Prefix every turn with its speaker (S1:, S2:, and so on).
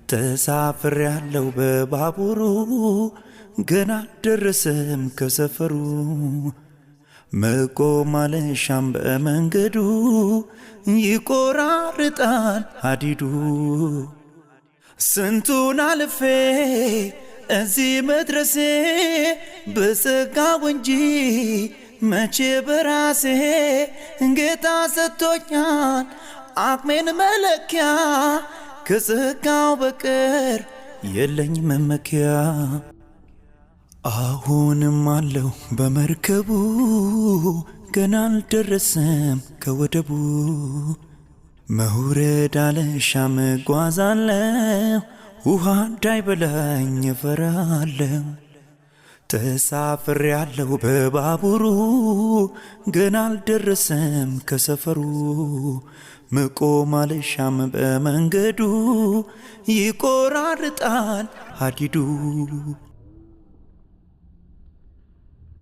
S1: ተሳፍር ያለው በባቡሩ ገና ደረሰም ከሰፈሩ መቆም አልሻም በመንገዱ ይቆራርጣል ሀዲዱ ስንቱን አልፌ እዚህ መድረሴ በጸጋው እንጂ መቼ በራሴ ጌታ ሰጥቶኛል አቅሜን መለኪያ ከጸጋው በቀር የለኝ መመኪያ አሁንም አለው በመርከቡ ገና አልደረሰም ከወደቡ መውረድ አልሻም እጓዛለሁ ውሃ እንዳይበላኝ እፈራለሁ ተሳፍር ያለው በባቡሩ ገና አልደረሰም ከሰፈሩ መቆም አልሻም በመንገዱ ይቆራርጣል ሀዲዱ